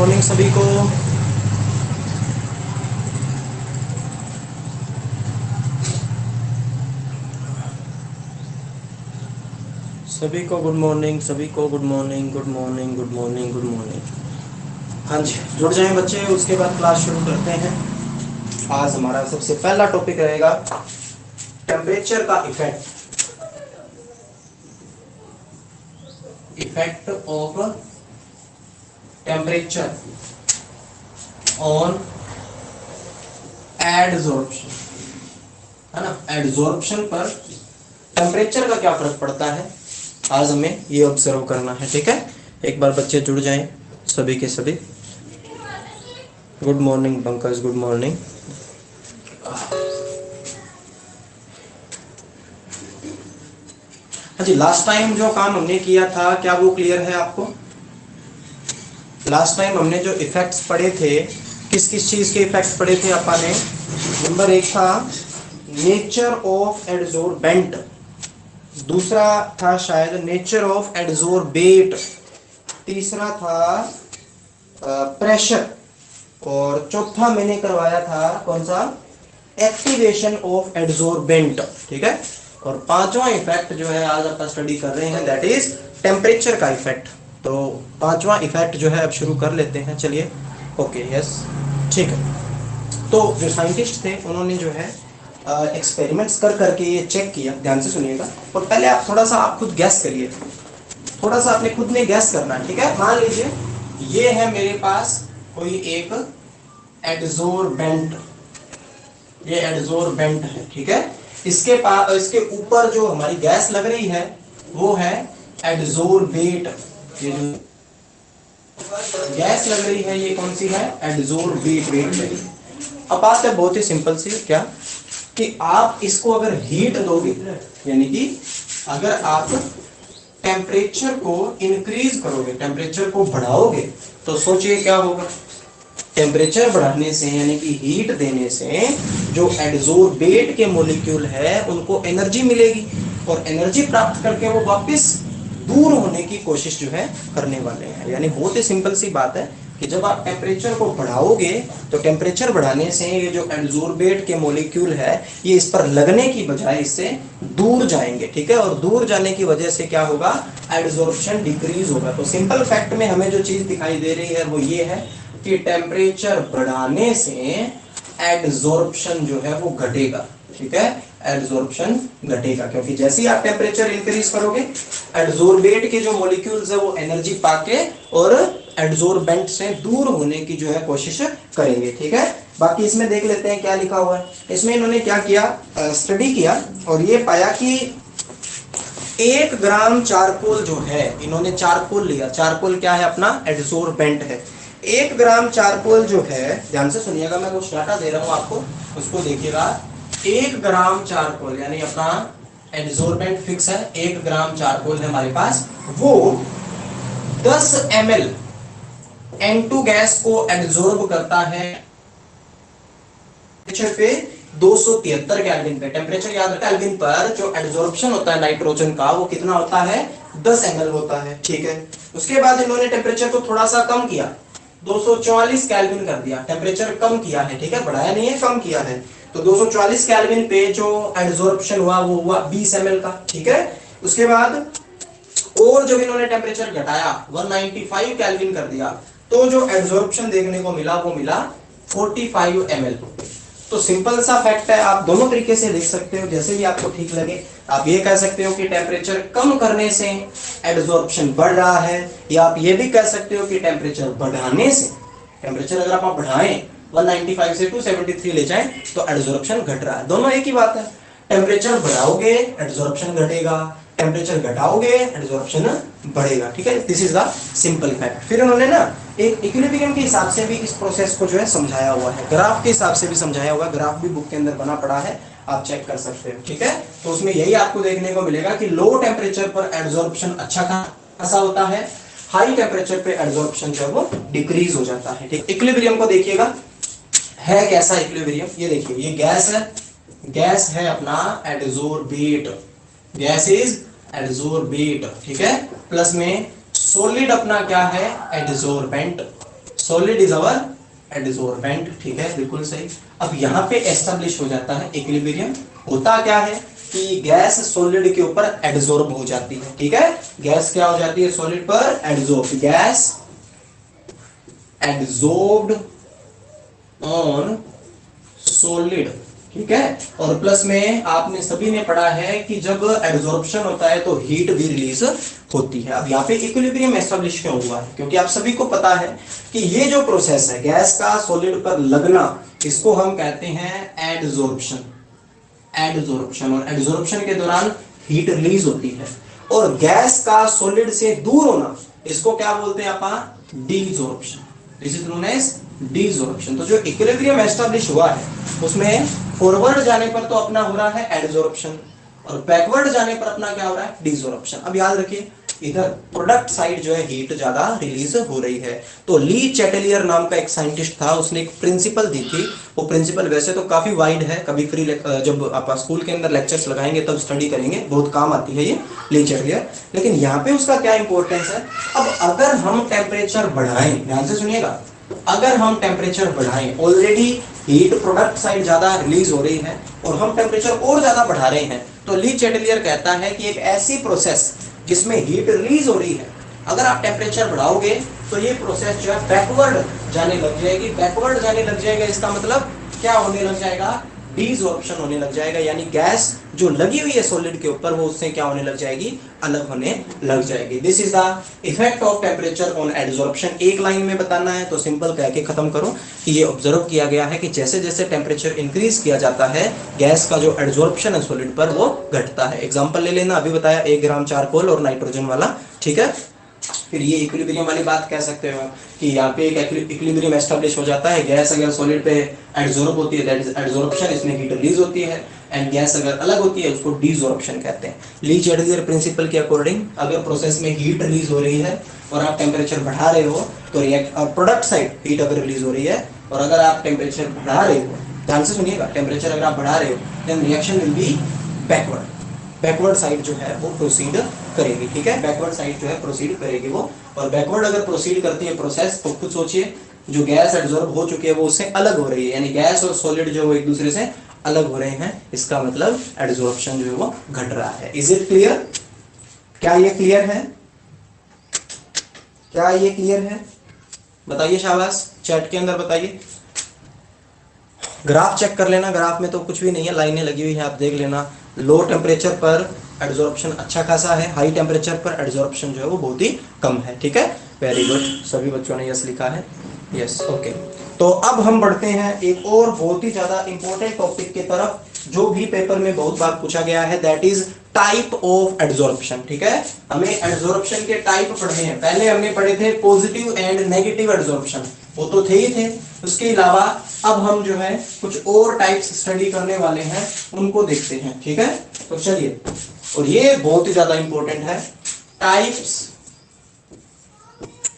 Morning सभी को। सभी को गुड मॉर्निंग, सभी को good morning, good morning, good morning, good morning. हाँ जी, जुड़ जाएं बच्चे, उसके बाद क्लास शुरू करते हैं। आज हमारा सबसे पहला टॉपिक रहेगा टेम्परेचर का effect. Effect of temperature on adsorption, है ना। एडजॉर्प्शन पर टेम्परेचर का क्या फर्क पड़ता है, आज हमें ये ऑब्जर्व करना है। ठीक है, एक बार बच्चे जुड़ जाएं सभी के सभी। Good morning Pankaj, good morning. हाँ जी, लास्ट टाइम जो काम हमने किया था क्या वो क्लियर है आपको? लास्ट टाइम हमने जो इफेक्ट्स पढ़े थे, किस किस चीज के इफेक्ट्स पढ़े थे अपन ने? नंबर 1 था नेचर ऑफ एडजॉर्बेंट, दूसरा था शायद नेचर ऑफ एडजॉर्बेट, तीसरा था प्रेशर, और चौथा मैंने करवाया था कौन सा? Activation of adsorbent. ठीक है, और पांचवा इफेक्ट जो है आज अपन स्टडी कर रहे हैं, दैट इज टेम्परेचर का इफेक्ट। तो पांचवा इफेक्ट जो है अब शुरू कर लेते हैं। चलिए, ओके, यस, ठीक है। तो जो साइंटिस्ट थे उन्होंने जो है एक्सपेरिमेंट्स कर करके ये चेक किया। ध्यान से सुनिएगा, और पहले आप थोड़ा सा आप खुद गैस करिए, थोड़ा सा आपने खुद ने गैस करना है। ठीक है, मान लीजिए ये है मेरे पास कोई एक एडजॉर्बेंट, ये एडजॉर्बेंट है। ठीक है, इसके पास, इसके ऊपर जो हमारी गैस लग रही है वो है एडजॉर्बेट। ये जो गैस लग रही है ये कौन सी है? एडजॉर्बेट। अब बात है बहुत ही सिंपल सी, क्या कि आप इसको अगर हीट दोगे, यानी कि अगर आप टेम्परेचर को इंक्रीज करोगे, टेम्परेचर को बढ़ाओगे, तो सोचिए क्या होगा। टेम्परेचर बढ़ाने से यानी कि हीट देने से जो एडजॉर्बेट के मॉलिक्यूल है उनको एनर्जी मिलेगी, और एनर्जी प्राप्त करके वो वापस दूर होने की कोशिश जो है करने वाले हैं। यानी बहुत ही सिंपल सी बात है कि जब आप टेम्परेचर को बढ़ाओगे तो टेम्परेचर बढ़ाने से ये जो एडजॉर्बेट के मॉलिक्यूल है ये इस पर लगने की बजाय इससे दूर जाएंगे। ठीक है, और दूर जाने की वजह से क्या होगा? एडजॉर्प्शन डिक्रीज होगा। तो सिंपल फैक्ट में हमें जो चीज दिखाई दे रही है वो ये है कि टेम्परेचर बढ़ाने से एडजॉर्प्शन जो है वो घटेगा। ठीक है, एडजॉर्प्शन घटेगा, क्योंकि जैसे ही आप टेम्परेचर इंक्रीज करोगे एडजॉर्बेट के जो मॉलिक्यूल्स है वो एनर्जी पाके और एडजॉर्बेंट से दूर होने की जो है कोशिश करेंगे। ठीक है, बाकी इसमें देख लेते हैं क्या लिखा हुआ है। इसमें इन्होंने क्या किया, स्टडी किया, और ये पाया कि 1 ग्राम चारकोल जो है, इन्होंने चारकोल लिया। चारकोल क्या है? अपना एडजॉर्बेंट है। 1 ग्राम चारकोल जो है, ध्यान से सुनिएगा, मैं कुछ डाटा दे रहा हूं आपको, उसको देखिएगा। 1 ग्राम चारकोल यानी अपना एडजॉर्बेंट फिक्स है, 1 ग्राम चारकोल है हमारे पास, वो 10 ml N2 गैस को एब्जॉर्ब करता है टेम्परेचर पे 273 केल्विन पे। टेम्परेचर याद रखा, केल्विन पर जो एब्जॉर्प्शन होता है नाइट्रोजन का वो कितना होता है? 10 ml होता है। ठीक है, उसके बाद इन्होंने टेम्परेचर को थोड़ा सा कम किया, 244 केल्विन कर दिया। टेम्परेचर कम किया है, ठीक है, बढ़ाया नहीं है, कम किया है। तो 240 केल्विन पे जो एब्जॉर्प्शन हुआ वो हुआ 20 ml का। ठीक है, उसके बाद और जब इन्होंने टेम्परेचर घटाया 195 केल्विन कर दिया, तो जो एब्जॉर्प्शन देखने को मिला वो मिला 45 ml। तो सिंपल सा फैक्ट है, आप दोनों तरीके से देख सकते हो, जैसे भी आपको ठीक लगे। आप ये कह सकते हो कि टेम्परेचर कम करने से एब्जॉर्प्शन बढ़ रहा है, या आप ये भी कह सकते हो कि टेम्परेचर बढ़ाने से, टेम्परेचर अगर आप बढ़ाएं 195 से 273 ले जाएं तो एब्जॉर्प्शन घट रहा है। दोनों एक ही बात है, टेम्परेचर बढ़ाओगे एब्जॉर्प्शन घटेगा, टेम्परेचर घटाओगे एब्जॉर्प्शन बढ़ेगा। ठीक है, this is the simple fact. फिर उन्होंने ना एक इक्विलिब्रियम के हिसाब से भी इस प्रोसेस को जो है समझाया हुआ है, ग्राफ के हिसाब से भी समझाया हुआ है। ग्राफ भी बुक के अंदर बना पड़ा है, आप चेक कर सकते हो। ठीक है, तो उसमें यही आपको देखने को मिलेगा कि लो टेम्परेचर पर एब्जॉर्प्शन अच्छा खासा होता है, हाई टेम्परेचर पे एब्जॉर्प्शन जो है वो डिक्रीज हो जाता है। ठीक, इक्विलिब्रियम को देखिएगा, है कैसा इक्विलिब्रियम? ये देखिए, ये गैस है, गैस है अपना एडजॉर्बेट, गैस इज एडजॉर्बेट। ठीक है, प्लस में सॉलिड अपना क्या है? एडजॉर्बेंट। सॉलिड इज अवर एडसोर्बेंट, ठीक है, बिल्कुल सही। अब यहाँ पे एस्टेब्लिश हो जाता है इक्विलिब्रियम। होता क्या है कि गैस सॉलिड के ऊपर एडसोर्ब हो जाती है, ठीक है, गैस क्या हो जाती है सॉलिड पर एडसोर्ब, गैस एडसोर्ब्ड ऑन सॉलिड, ठीक है। और प्लस में आपने सभी ने पढ़ा है कि जब एडसॉर्प्शन होता है तो हीट भी रिलीज होती है। अब यहाँ पे इक्विलिब्रियम एस्टेब्लिश क्यों हुआ है, क्योंकि आप सभी को पता है कि ये जो प्रोसेस है गैस का सॉलिड पर लगना, इसको हम कहते हैं एडसॉर्प्शन। एडसॉर्प्शन, और एडसॉर्प्शन के दौरान हीट रिलीज होती है। और गैस का सॉलिड से दूर होना, इसको क्या बोलते हैं अपन, desorption. This is known as desorption. तो जो इक्विलिब्रियम एस्टेब्लिश हुआ है उसमें फॉरवर्ड जाने पर तो अपना हो रहा है एडसॉर्प्शन, और बैकवर्ड जाने पर अपना क्या हो रहा है, डीसॉर्प्शन। अब याद रखिए इधर प्रोडक्ट साइड जो है हीट ज्यादा रिलीज हो रही है। तो ली चैटेलियर नाम का एक साइंटिस्ट था, उसने एक प्रिंसिपल दी थी। वो प्रिंसिपल वैसे तो काफी वाइड है, कभी फ्री जब आप स्कूल के अंदर लेक्चर्स लगाएंगे तब स्टडी करेंगे, बहुत काम आती है ये ली चैटेलियर। लेकिन यहाँ पे उसका क्या इंपॉर्टेंस है, अब अगर हम टेम्परेचर बढ़ाएं, ध्यान से सुनिएगा, अगर हम टेम्परेचर बढ़ाएं, ऑलरेडी हीट प्रोडक्ट साइड ज्यादा रिलीज हो रही है और हम टेम्परेचर और ज्यादा बढ़ा रहे हैं, तो ली चैटेलियर कहता है कि एक ऐसी प्रोसेस जिसमें हीट रिलीज हो रही है, अगर आप टेम्परेचर बढ़ाओगे तो ये प्रोसेस जो है बैकवर्ड जाने लग जाएगी। बैकवर्ड जाने लग जाएगा इसका मतलब क्या होने लग जाएगा, डीसॉर्प्शन होने लग जाएगा, यानी गैस जो लगी हुई है सॉलिड के ऊपर वो उससे क्या होने लग जाएगी, अलग होने लग जाएगी। This is the effect of temperature on adsorption. एक लाइन में बताना है तो सिंपल कह के खत्म करो कि ये ऑब्जर्व किया गया है कि जैसे जैसे टेम्परेचर इंक्रीज किया जाता है गैस का जो एडसॉर्प्शन है सॉलिड पर वो घटता है। एग्जांपल ले लेना, अभी बताया 1 ग्राम चारकोल और नाइट्रोजन वाला, ठीक है। फिर ये इक्विलिब्रियम वाली बात कह सकते हो कि यहाँ पे एक इक्विलिब्रियम एस्टेब्लिश हो जाता है। गैस अगर सॉलिड पे एडसॉर्ब होती है दैट इज एडसॉर्प्शन, इसमें हीट रिलीज होती है, एंड गैस अगर अलग होती है उसको डीसॉर्प्शन कहते हैं। ली चैटेलियर प्रिंसिपल के अकॉर्डिंग अगर प्रोसेस में हीट रिलीज हो रही है और आप टेम्परेचर बढ़ा रहे हो तो रिएक्ट, और प्रोडक्ट साइड हीट अगर रिलीज हो रही है और अगर आप टेम्परेचर बढ़ा रहे हो, ध्यान से सुनिएगा, टेम्परेचर अगर आप बढ़ा रहे हो then reaction will be backward. Backward side जो है वो प्रोसीड करेगी, ठीक है, बैकवर्ड साइड जो है प्रोसीड करेगी वो। और बैकवर्ड अगर प्रोसीड करती है प्रोसेस तो खुद सोचिए जो गैस एडसॉर्ब हो चुकी है वो उससे अलग हो रही है, यानी गैस और सॉलिड जो है वो एक दूसरे से अलग हो रहे हैं, इसका मतलब एडसॉर्प्शन जो है वो घट रहा है। Is it clear? क्या ये क्लियर है? क्या ये क्लियर है? बताइए शाबाश, चैट के अंदर बताइए। ग्राफ चेक कर लेना, ग्राफ में तो कुछ भी नहीं है, लाइनें लगी हुई है, आप देख लेना। लो टेम्परेचर पर एडसॉर्प्शन अच्छा खासा है, हाई टेम्परेचर पर एडसॉर्प्शन जो है वो बहुत ही कम है, ठीक है। वेरी गुड, सभी बच्चों ने यस लिखा है, यस, ओके। तो अब हम बढ़ते हैं एक और बहुत ही ज्यादा इंपॉर्टेंट टॉपिक की तरफ, जो भी पेपर में बहुत बार पूछा गया है, that is type of adsorption, ठीक है। हमें एडसॉर्प्शन के टाइप पढ़ने हैं। पहले हमने पढ़े थे पॉजिटिव एंड नेगेटिव एडसॉर्प्शन, वो तो थे ही थे। उसके अलावा अब हम जो है कुछ और टाइप्स स्टडी करने वाले हैं, उनको देखते हैं, ठीक है। तो चलिए, और ये बहुत ही ज्यादा इंपॉर्टेंट है, टाइप्स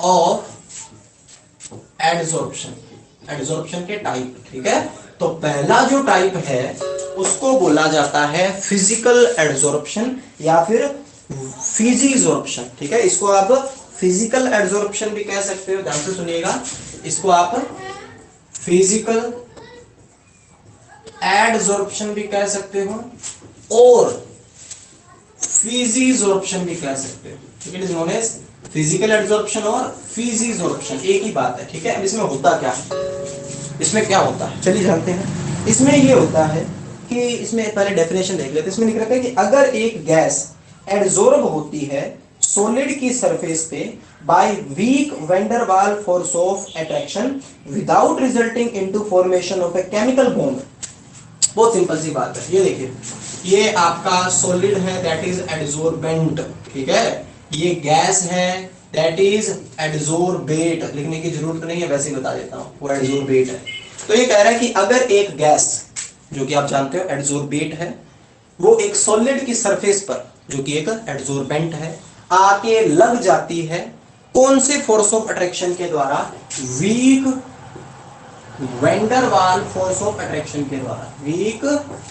ऑफ एडसॉर्प्शन, एडसॉर्प्शन के टाइप, ठीक है। तो पहला जो टाइप है उसको बोला जाता है फिजिकल एडसॉर्प्शन या फिर फिजिसॉर्प्शन, ठीक है। इसको आप फिजिकल एडसॉर्प्शन भी कह सकते हो, ध्यान से सुनिएगा, इसको आप फिजिकल एडसॉर्प्शन भी कह सकते हो और फिजिसॉर्प्शन भी कह सकते हो, ठीक है। It is known as physical adsorption और फिजिसॉर्प्शन, एक ही बात है, ठीक है। अब इसमें होता क्या है, इसमें क्या होता है चलिए जानते हैं। इसमें ये होता है कि इसमें पहले डेफिनेशन देख लेते हैं। इसमें लिख रखा है कि अगर एक गैस एडसॉर्ब होती है सॉलिड की सरफेस पे by weak van Waal force of attraction without resulting into formation of a chemical bond. बहुत सिंपल सी बात है, ये देखिए, ये आपका सॉलिड है दैट इज एडसॉर्बेंट, ठीक है। ये गैस है दैट इज एडसॉर्बेट, लिखने की जरूरत नहीं है, वैसे ही बता देता हूं, वो एडसॉर्बेट है। तो ये कह रहा है कि अगर एक गैस जो कि आप जानते हो एडसॉर्बेट है, वो एक सॉलिड की सरफेस पर जो कि एक एडसॉर्बेंट है आके लग जाती है, कौन से फोर्स ऑफ अट्रैक्शन के द्वारा, वीक वैंडरवाल फोर्स ऑफ अट्रैक्शन के द्वारा, वीक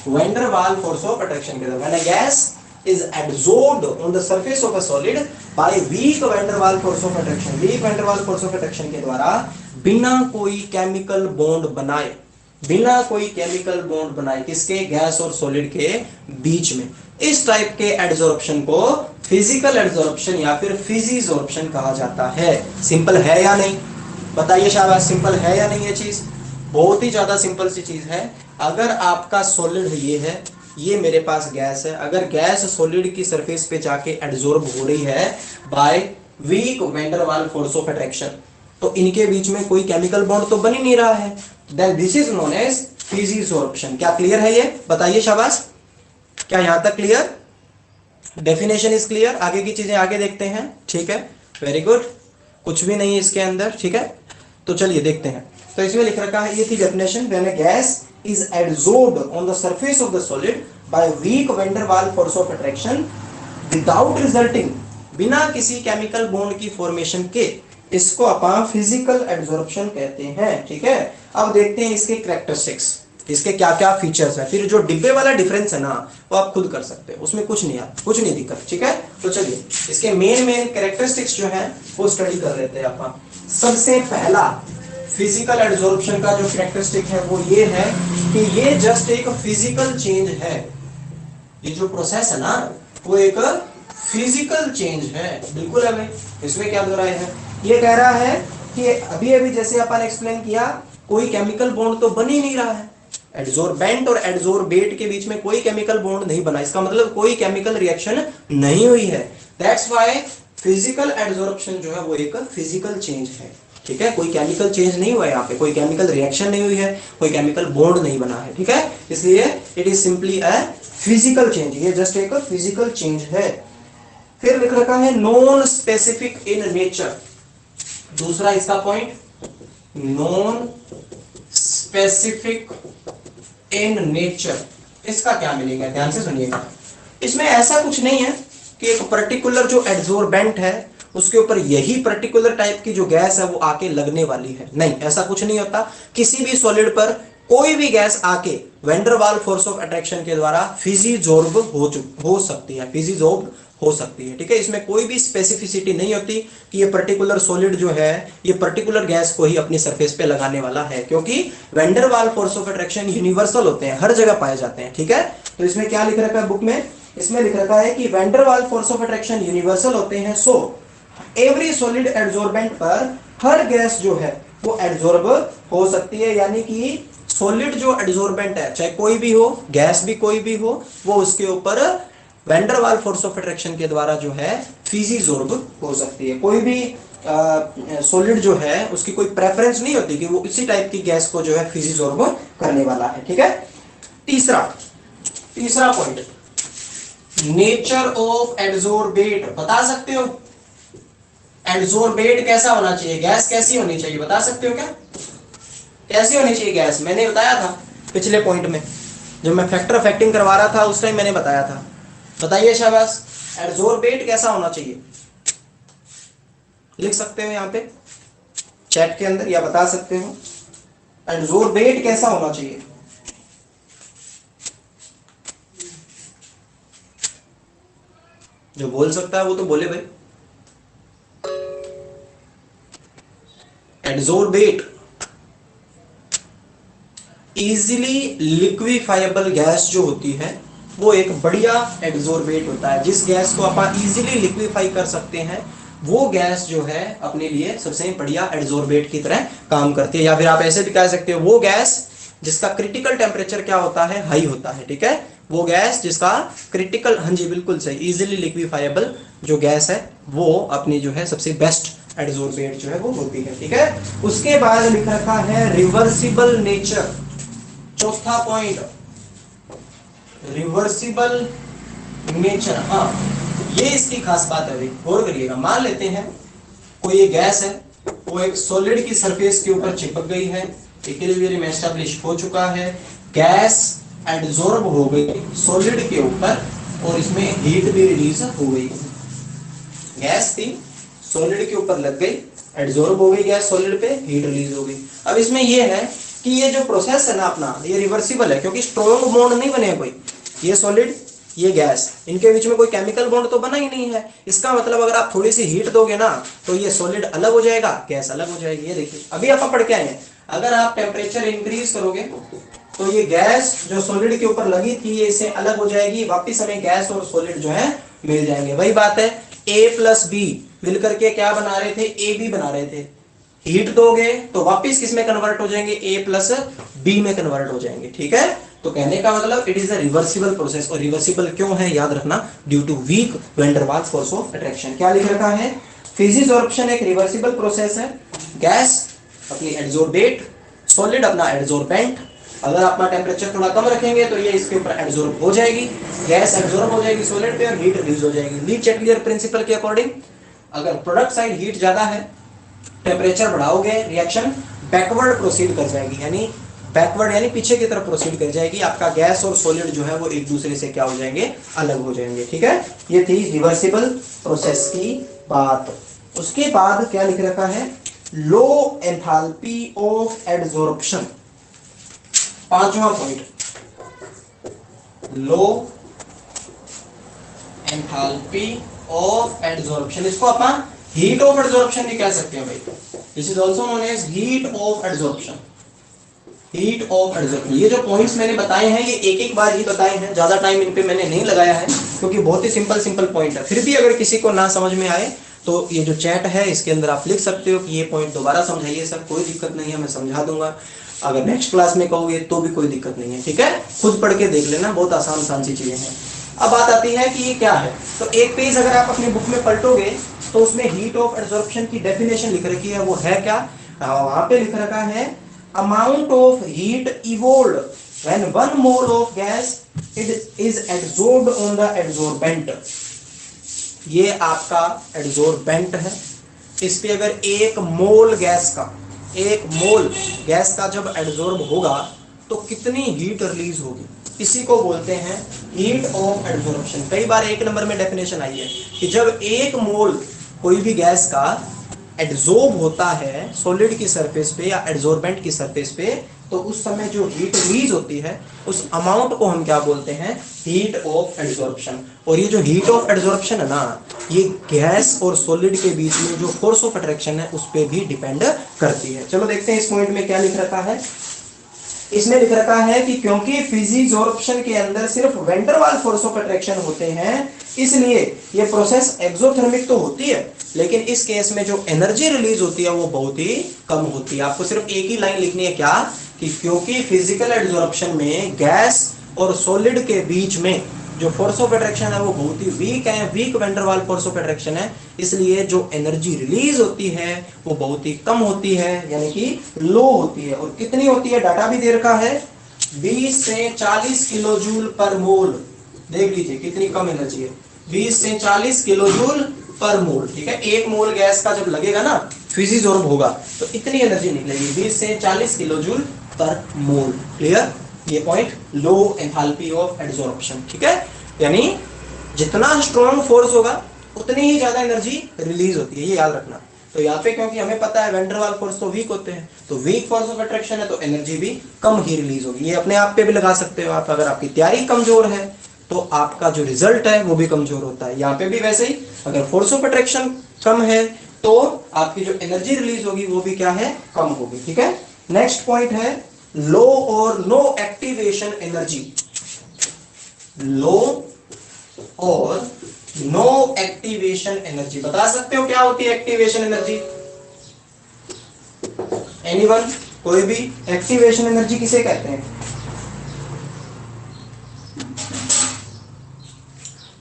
वैंडरवाल फोर्स ऑफ अट्रैक्शन के द्वारा। When a gas is adsorbed on the surface of a solid by weak van der Waals force of attraction, weak van der Waals force of attraction के द्वारा बिना कोई chemical bond बनाए, बिना कोई chemical bond बनाए किसके, गैस और सॉलिड के बीच में। इस टाइप के एडजॉर्प्शन को फिजिकल एडजॉर्प्शन या फिर फिजिजॉर्प्शन कहा जाता है। सिंपल है या नहीं, बताइए शाबाश, सिंपल है या नहीं ये चीज? बहुत ही ज्यादा सिंपल सी चीज है। अगर आपका सॉलिड ये है, ये मेरे पास गैस है, अगर गैस सॉलिड की सरफेस पे जाके एडजॉर्ब हो रही है bye weak van der Waal force of attraction, तो इनके बीच में कोई केमिकल बॉन्ड तो बन ही नहीं रहा है, then this is known as physisorption. क्या क्लियर है ये, बताइए शाबाश, क्या यहां तक क्लियर? Definition is clear. आगे की चीजें आगे देखते हैं, ठीक है, वेरी गुड, कुछ भी नहीं है इसके अंदर, ठीक है। तो चलिए देखते हैं। तो इसमें लिख रखा है, ये थी definition, when a gas is adsorbed on the surface of the solid by weak van der Waal force of attraction without resulting, बिना किसी केमिकल बॉन्ड की फॉर्मेशन के, इसको अपन फिजिकल एडजॉर्प्शन कहते हैं, ठीक है। अब देखते हैं इसके कैरेक्टरिस्टिक्स, इसके क्या क्या फीचर्स है। फिर जो डिब्बे वाला डिफरेंस है ना, वो आप खुद कर सकते हैं, उसमें कुछ नहीं है, कुछ नहीं दिक्कत, ठीक है। तो चलिए इसके मेन कैरेक्टरिस्टिक्स जो है वो स्टडी कर लेते हैं अपन। सबसे पहला फिजिकल एडजॉर्प्शन का जो कैरेक्टरिस्टिक है वो ये है कि ये जस्ट एक फिजिकल चेंज है। ये जो प्रोसेस है ना, वो एक फिजिकल चेंज है, बिल्कुल है भाई, इसमें क्या दो राय है। ये कह रहा है कि अभी अभी जैसे अपन एक्सप्लेन किया, कोई केमिकल बॉन्ड तो बन ही नहीं रहा है, एडजॉर्बेंट और एडजॉर्बेट के बीच में कोई केमिकल बॉन्ड नहीं बना, इसका मतलब कोई केमिकल रिएक्शन नहीं हुई है। दैट्स व्हाई फिजिकल एडजॉर्प्शन जो है वो एक फिजिकल चेंज है, ठीक है। कोई केमिकल चेंज नहीं हुआ है यहाँ पे, कोई केमिकल रिएक्शन नहीं हुई है, कोई केमिकल बॉन्ड नहीं बना है, ठीक है। इसलिए it is simply a physical change, ये जस्ट एक फिजिकल चेंज है। फिर लिख रखा है नॉन स्पेसिफिक इन नेचर, दूसरा इसका point, non specific in nature. इसका क्या मिलेगा, ध्यान से सुनिएगा। इसमें ऐसा कुछ नहीं है कि एक पर्टिकुलर जो एडजॉर्बेंट है उसके ऊपर यही पर्टिकुलर टाइप की जो गैस है वो आके लगने वाली है, नहीं, ऐसा कुछ नहीं होता। किसी भी सॉलिड पर कोई भी गैस आके van der Waal force of attraction के द्वारा फिजिजॉर्ब हो सकती है, फिजिजॉर्ब हो सकती है, ठीक है। इसमें कोई भी स्पेसिफिसिटी नहीं होती कि ये पर्टिकुलर सॉलिड जो है ये पर्टिकुलर गैस को ही अपनी सरफेस पे लगाने वाला है, क्योंकि van der Waal force of attraction universal होते हैं, हर जगह पाए जाते हैं, ठीक है। तो इसमें क्या लिख रखा है बुक में, इसमें लिख रखा है कि van der Waal force of attraction universal होते हैं, सो एवरी सॉलिड एडजॉर्बेंट पर हर गैस जो है वो एडजॉर्ब हो सकती है, यानी कि सॉलिड जो एडजॉर्बेंट है, चाहे कोई भी हो, गैस भी कोई भी हो, वो उसके ऊपर van der Waal force of attraction के द्वारा जो है फिजिजॉर्ब हो सकती है। कोई भी सॉलिड जो है उसकी कोई प्रेफरेंस नहीं होती कि वो इसी टाइप की गैस को जो है फिजिजॉर्ब करने वाला है, ठीक है। तीसरा पॉइंट, नेचर ऑफ एडजॉर्बेट, बता सकते हो एडजॉर्बेट कैसा होना चाहिए, गैस कैसी होनी चाहिए, बता सकते हो क्या, कैसी होनी चाहिए गैस? मैंने बताया था पिछले पॉइंट में, जब मैं फैक्टर अफेक्टिंग करवा रहा था उस टाइम मैंने बताया था। बताइए शाबाश, एडजॉर्बेट कैसा होना चाहिए? लिख सकते हो यहाँ पे चैट के अंदर, या बता सकते हो एडजॉर्बेट कैसा होना चाहिए। जो बोल सकता है वो तो बोले भाई। एडजॉर्बेट इजीली लिक्विफाइबल गैस जो होती है वो एक बढ़िया एडजॉर्बेट होता है। जिस गैस को आप इजीली लिक्विफाई कर सकते हैं वो गैस जो है अपने लिए सबसे बढ़िया एडजॉर्बेट की तरह काम करती है। या फिर आप ऐसे भी कह सकते हो वो गैस जिसका क्रिटिकल टेम्परेचर क्या होता है, हाई होता है, ठीक है। वो गैस जिसका क्रिटिकल, हाँ जी बिल्कुल सही, इजीली लिक्विफाइबल जो गैस है वो अपनी जो है सबसे बेस्ट एडजॉर्बेट जो है वो होती है, ठीक है। उसके बाद लिख रखा है रिवर्सिबल नेचर, चौथा पॉइंट रिवर्सिबल नेचर। हाँ, ये इसकी खास बात है, गौर करिएगा। मान लेते हैं कोई एक गैस है, वो एक सॉलिड की सरफेस के ऊपर चिपक गई है, इक्विलिब्रियम एस्टैब्लिश हो चुका है, गैस एडजॉर्ब हो गई सॉलिड के ऊपर और इसमें हीट भी रिलीज हो गई। गैस थी, सॉलिड के ऊपर लग गई, एडजॉर्ब हो गई गैस सॉलिड पे, हीट रिलीज हो गई। अब इसमें यह है कि ये जो प्रोसेस है ना अपना, ये रिवर्सिबल है, क्योंकि स्ट्रॉन्ग बॉन्ड नहीं बने कोई। ये सॉलिड, ये गैस, इनके बीच में कोई केमिकल बॉन्ड तो बना ही नहीं है। इसका मतलब अगर आप थोड़ी सी हीट दोगे ना तो ये सॉलिड अलग हो जाएगा, गैस अलग हो जाएगी। ये देखिए अभी आप पढ़ के आए हैं, अगर आप टेम्परेचर इंक्रीज करोगे तो ये गैस जो सॉलिड के ऊपर लगी थी ये इससे अलग हो जाएगी, वापिस हमें गैस और सॉलिड जो है मिल जाएंगे। वही बात है, ए प्लस बी मिलकर के क्या बना रहे थे, ए बी बना रहे थे। हीट दोगे तो वापिस किस में कन्वर्ट हो जाएंगे, ए प्लस बी में कन्वर्ट हो जाएंगे। ठीक है, तो कहने का मतलब it is a reversible process. और रिवर्सिबल क्यों है याद रखना, due to weak van der Waals force of attraction. क्या लिख रखा है, फिजिसॉर्प्शन एक रिवर्सिबल प्रोसेस है। गैस अपनी एड्सॉर्बेट, सॉलिड अपना एड्सॉर्बेंट। अगर अपना टेम्परेचर थोड़ा कम रखेंगे तो ये इसके ऊपर एड्सॉर्ब हो जाएगी, गैस एड्सॉर्ब हो जाएगी सॉलिड पे और हीट रिलीज हो जाएगी। लीच चैटलियर प्रिंसिपल के अकॉर्डिंग अगर प्रोडक्ट साइड हीट ज्यादा है, टेम्परेचर बढ़ाओगे, रिएक्शन बैकवर्ड प्रोसीड कर जाएगी, यानी बैकवर्ड यानी पीछे की तरफ प्रोसीड कर जाएगी। आपका गैस और सॉलिड जो है वो एक दूसरे से क्या हो जाएंगे, अलग हो जाएंगे। ठीक है, ये थी रिवर्सिबल प्रोसेस की बात। उसके बाद क्या लिख रखा है, लो एंथैल्पी ऑफ एडसॉर्प्शन। पांचवा point, low enthalpy of adsorption. इसको अपन हीट ऑफ एडसॉर्प्शन भी कह सकते हैं भाई, this is also known as heat of adsorption. Heat of adsorption, ये जो पॉइंट्स मैंने बताए हैं ये एक एक बार ही बताए हैं, ज्यादा टाइम इन पे मैंने नहीं लगाया है क्योंकि बहुत ही सिंपल पॉइंट है। फिर भी अगर किसी को ना समझ में आए तो ये जो चैट है इसके अंदर आप लिख सकते हो कि ये पॉइंट दोबारा समझाइए सर, कोई दिक्कत नहीं है, मैं समझा दूंगा। अगर नेक्स्ट क्लास में कहोगे तो भी कोई दिक्कत नहीं है। ठीक है, खुद पढ़ के देख लेना, बहुत आसान सी चीजें हैं। अब बात आती है कि ये क्या है, तो एक पेज अगर आप अपनी बुक में पलटोगे तो उसमें हीट ऑफ एडसॉर्प्शन की डेफिनेशन लिख रखी है, वो है क्या, वहां पे लिख रखा है amount of heat evolved when 1 mole of gas it is adsorbed on the adsorbent. ये आपका एडसॉर्बेंट है, इस पे अगर 1 मोल गैस का जब एडसॉर्ब होगा तो कितनी हीट रिलीज होगी, इसी को बोलते हैं हीट ऑफ एडसॉर्प्शन। कई बार 1 नंबर में डेफिनेशन आई है कि जब 1 मोल कोई भी गैस का एडसॉर्ब होता है सॉलिड की सरफेस पे या एडसॉर्बेंट की सरफेस पे तो उस समय जो हीट रिलीज होती है उस अमाउंट को हम क्या बोलते हैं, हीट ऑफ एडसॉर्प्शन। और ये जो हीट ऑफ एडसॉर्प्शन है ना, ये गैस और सॉलिड के बीच में जो फोर्स ऑफ अट्रैक्शन है उस पर भी डिपेंड करती है। चलो देखते हैं इस पॉइंट में क्या लिख रखा है। इसमें लिख रखा है कि क्योंकि फिजिसॉर्प्शन के अंदर सिर्फ van der Waals force of attraction होते हैं इसलिए ये प्रोसेस एक्सोथर्मिक तो होती है, लेकिन इस केस में जो एनर्जी रिलीज होती है वो बहुत ही कम होती है। आपको सिर्फ एक ही लाइन लिखनी है, क्या, कि क्योंकि फिजिकल एडसॉर्प्शन में गैस और सॉलिड के बीच में जो फोर्स ऑफ अट्रैक्शन है वो बहुत ही वीक है, weak van der Waals force of attraction है, इसलिए जो एनर्जी रिलीज होती है वो बहुत ही कम होती है, यानी कि लो होती है। और कितनी होती है, डाटा भी दे रखा है 20 से 40 किलो जूल पर मोल। देख लीजिए कितनी कम एनर्जी है, 20 से 40 किलो जूल पर मोल। ठीक है, 1 मोल गैस का जब लगेगा ना, फिजिसॉर्ब होगा तो इतनी एनर्जी निकलेगी 20 से 40 किलो जूल पर मोल। क्लियर, ये point low enthalpy of adsorption. ठीक है, यानी जितना स्ट्रॉन्ग फोर्स होगा उतनी ही ज्यादा एनर्जी रिलीज होती है, ये याद रखना। तो यहाँ पे क्योंकि हमें पता है वैन डर वाल्स फोर्स तो वीक होते हैं, तो वीक फोर्स ऑफ अट्रैक्शन है तो एनर्जी भी कम ही रिलीज होगी। ये अपने आप पे भी लगा सकते हो आप, अगर आपकी तैयारी कमजोर है तो आपका जो रिजल्ट है वो भी कमजोर होता है। यहाँ पे भी वैसे ही, अगर फोर्स ऑफ अट्रैक्शन कम है तो आपकी जो एनर्जी रिलीज होगी वो भी क्या है, कम होगी। ठीक है, नेक्स्ट पॉइंट है लो और नो एक्टिवेशन एनर्जी। लो और नो एक्टिवेशन एनर्जी, बता सकते हो क्या होती है एक्टिवेशन एनर्जी, एनीवन, कोई भी, एक्टिवेशन एनर्जी किसे कहते हैं?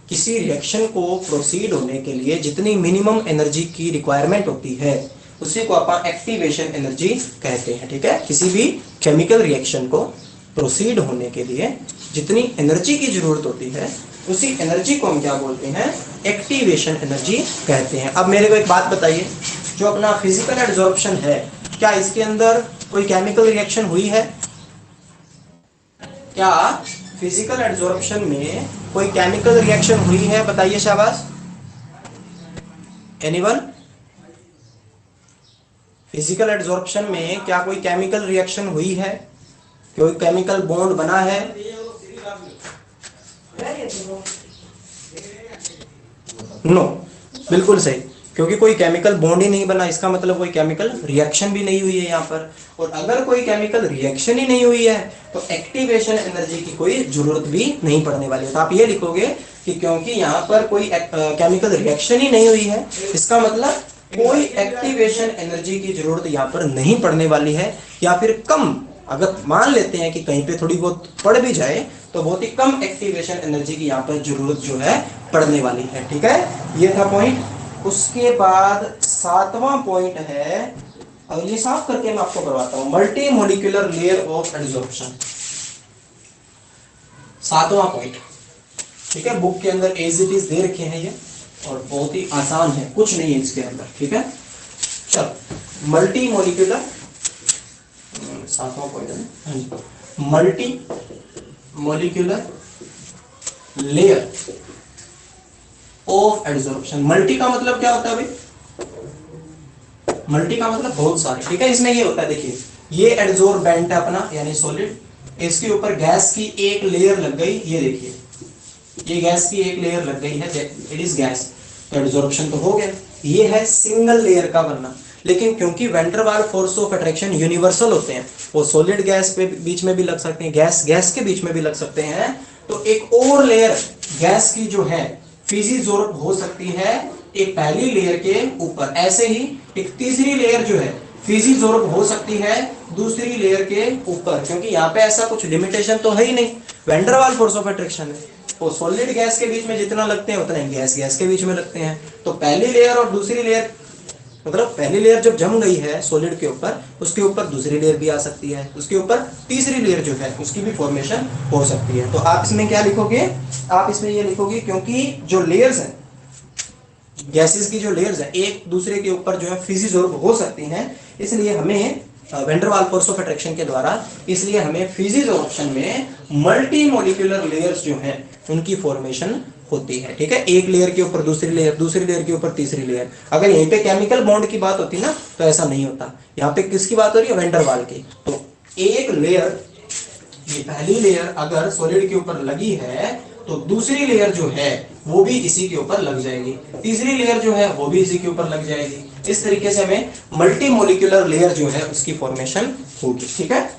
किसी रिएक्शन को प्रोसीड होने के लिए जितनी मिनिमम एनर्जी की रिक्वायरमेंट होती है उसी को अपन एक्टिवेशन एनर्जी कहते हैं। ठीक है, किसी भी केमिकल रिएक्शन को प्रोसीड होने के लिए जितनी एनर्जी की जरूरत होती है उसी एनर्जी को हम क्या बोलते हैं, एक्टिवेशन एनर्जी कहते हैं। अब मेरे को एक बात बताइए, जो अपना फिजिकल एडसॉर्प्शन है क्या इसके अंदर कोई केमिकल रिएक्शन हुई है? क्या फिजिकल एडसॉर्प्शन में कोई केमिकल रिएक्शन हुई है? बताइए शाबाश, एनीवन? फिजिकल एडसॉर्प्शन में क्या कोई केमिकल रिएक्शन हुई है, कोई केमिकल बॉन्ड बना है? नो, बिल्कुल सही, क्योंकि कोई केमिकल बॉन्ड ही नहीं बना, इसका मतलब कोई केमिकल रिएक्शन भी नहीं हुई है यहाँ पर। और अगर कोई केमिकल रिएक्शन ही नहीं हुई है तो एक्टिवेशन एनर्जी की कोई जरूरत भी नहीं पड़ने वाली है। तो आप ये लिखोगे कि क्योंकि यहाँ पर कोई केमिकल रिएक्शन ही नहीं हुई है, इसका मतलब कोई एक्टिवेशन एनर्जी की जरूरत यहाँ पर नहीं पड़ने वाली है, या फिर कम, अगर मान लेते हैं कि कहीं पे थोड़ी बहुत पड़ भी जाए तो बहुत ही कम एक्टिवेशन एनर्जी की यहाँ पर जरूरत जो है पड़ने वाली है। ठीक है, ये था पॉइंट। उसके बाद 7वां पॉइंट है, और ये साफ करके मैं आपको करवाता हूं, multi molecular layer of adsorption. 7वां पॉइंट, ठीक है, बुक के अंदर एज इट इज दे रखे हैं ये, और बहुत ही आसान है, कुछ नहीं है इसके अंदर। ठीक है, चलो मल्टी मोलिकुलर, 7वां पॉइंट है multi molecular layer of adsorption. Multi का मतलब क्या होता है भाई? मल्टी का मतलब बहुत सारे। ठीक है, इसमें ये होता है, देखिए ये एडसॉर्बेंट है अपना यानी सॉलिड, इसके ऊपर गैस की एक लेयर लग गई, ये देखिए ये गैस की एक लेयर लग गई है, इट इज गैस, एडसॉर्प्शन तो हो गया। ये है सिंगल लेयर का बनना, लेकिन क्योंकि van der Waal force of attraction universal होते हैं, वो सॉलिड गैस पे बीच में भी लग सकते हैं, गैस गैस के बीच में भी लग सकते हैं, तो एक और लेयर गैस की जो है फिजिजोर्ब हो सकती है एक पहली लेयर के ऊपर। ऐसे ही एक तीसरी लेयर जो है फिजिजोर्ब हो सकती है दूसरी लेयर के ऊपर, क्योंकि यहाँ पे ऐसा कुछ लिमिटेशन तो है ही नहीं, van der Waal force of attraction है, वो सॉलिड गैस के बीच में जितना लगते हैं उतना ही गैस गैस के बीच में लगते हैं। तो पहली लेयर और दूसरी लेयर, मतलब पहली लेयर जब जम गई है सॉलिड के ऊपर, उसके ऊपर दूसरी लेयर भी आ सकती है, उसके ऊपर तीसरी लेयर जो है उसकी भी फॉर्मेशन हो सकती है। तो आप इसमें क्या लिखोगे? आप इसमें ये लिखोगे क्योंकि जो लेयर्स हैं, गैसेस की जो लेयर्स है एक दूसरे के ऊपर जो है फिजिजोर्ब हो सकती हैं, इसलिए हमें van der Waal force of attraction के द्वारा, इसलिए हमें फिजिजोर्प्शन में मल्टी मोलिकुलर लेयर्स जो हैं उनकी फॉर्मेशन होती है। ठीक है, एक लेयर के ऊपर दूसरी लेयर, दूसरी लेयर के ऊपर तीसरी लेयर। अगर यहीं पे केमिकल बॉन्ड की बात होती ना तो ऐसा नहीं होता, यहाँ पे किसकी बात हो रही है? वैन डर वाल की। तो एक लेयर, ये पहली लेयर अगर सॉलिड के ऊपर लगी है तो दूसरी लेयर जो है वो भी इसी के ऊपर लग जाएगी, तीसरी लेयर जो है वो भी इसी के ऊपर लग जाएगी। इस तरीके से हमें मल्टी मोलिकुलर लेयर जो है उसकी फॉर्मेशन होगी। ठीक है,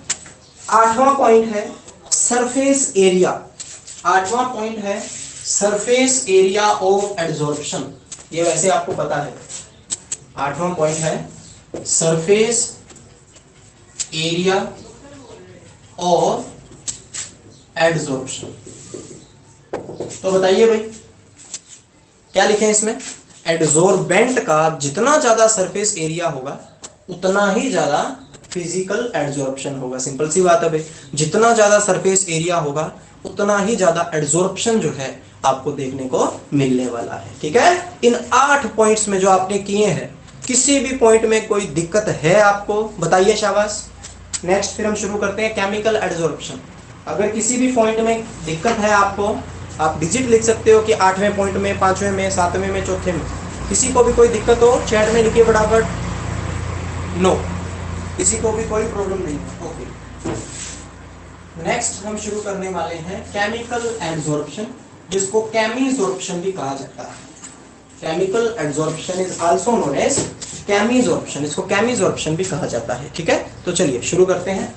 8वां पॉइंट है सरफेस एरिया। 8वां पॉइंट है सरफेस एरिया ऑफ एडसॉर्प्शन। ये वैसे आपको पता है, 8वां पॉइंट है सरफेस एरिया ऑफ एडसॉर्प्शन। तो बताइए भाई क्या लिखें इसमें? एडसॉर्बेंट का जितना ज्यादा सरफेस एरिया होगा उतना ही ज्यादा फिजिकल एडसॉर्प्शन होगा। सिंपल सी बात है भाई, जितना ज्यादा सरफेस एरिया होगा उतना ही ज्यादा एडसॉर्प्शन जो है आपको देखने को मिलने वाला है। ठीक है, इन 8 पॉइंट्स में जो आपने किए हैं, किसी भी पॉइंट में कोई दिक्कत है आपको बताइए, शाबाश। नेक्स्ट फिर हम शुरू करते हैं केमिकल एडसॉर्प्शन। अगर किसी भी पॉइंट में दिक्कत है आपको, आप डिजिट लिख सकते हो कि 8वें पॉइंट में, 5वें में, 7वें में, 4थे में। किसी को भी कोई दिक्कत हो चैट में लिखिए फटाफट। नो, किसी को भी कोई प्रॉब्लम नहीं। ओके, नेक्स्ट हम शुरू करने वाले हैं केमिकल एडसॉर्प्शन, जिसको केमिसॉर्प्शन भी कहा जाता है। Chemical adsorption is also known as chemisorption, इसको केमिसॉर्प्शन भी कहा जाता है। ठीक है, तो चलिए शुरू करते हैं।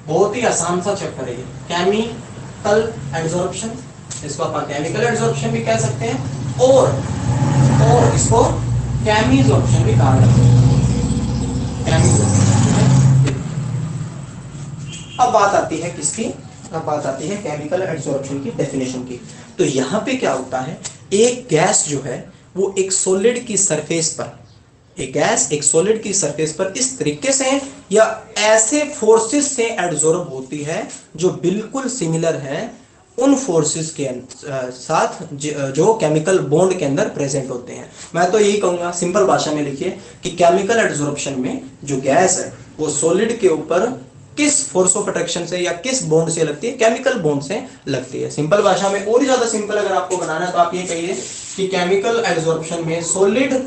बहुत ही आसान सा चैप्टर है ये, केमिकल एडसॉर्प्शन, इसको आप केमिकल एडसॉर्प्शन भी कह सकते हैं, और इसको केमिसॉर्प्शन भी कहा जाता है। अब बात आती है किसकी? अब बात आती है केमिकल एडसॉर्प्शन की डेफिनेशन की। तो यहाँ पे क्या होता है, एक गैस जो है वो एक सॉलिड की सरफेस पर, एक गैस एक सॉलिड की सरफेस पर इस तरीके से या ऐसे फोर्सेस से एडसॉर्ब होती है जो बिल्कुल सिमिलर है उन फोर्सेस के साथ जो केमिकल बॉन्ड के अंदर प्रेजेंट होते हैं। मैं तो यही कहूंगा, सिंपल भाषा में लिखिए कि केमिकल एडसॉर्प्शन में जो गैस है वो सॉलिड के ऊपर किस फोर्स ऑफ अट्रैक्शन से या किस बॉन्ड से लगती है? केमिकल बॉन्ड से लगती है। सिंपल भाषा में और ज्यादा सिंपल अगर आपको बनाना है तो आप ये कहिए कि केमिकल एडसॉर्प्शन में सॉलिड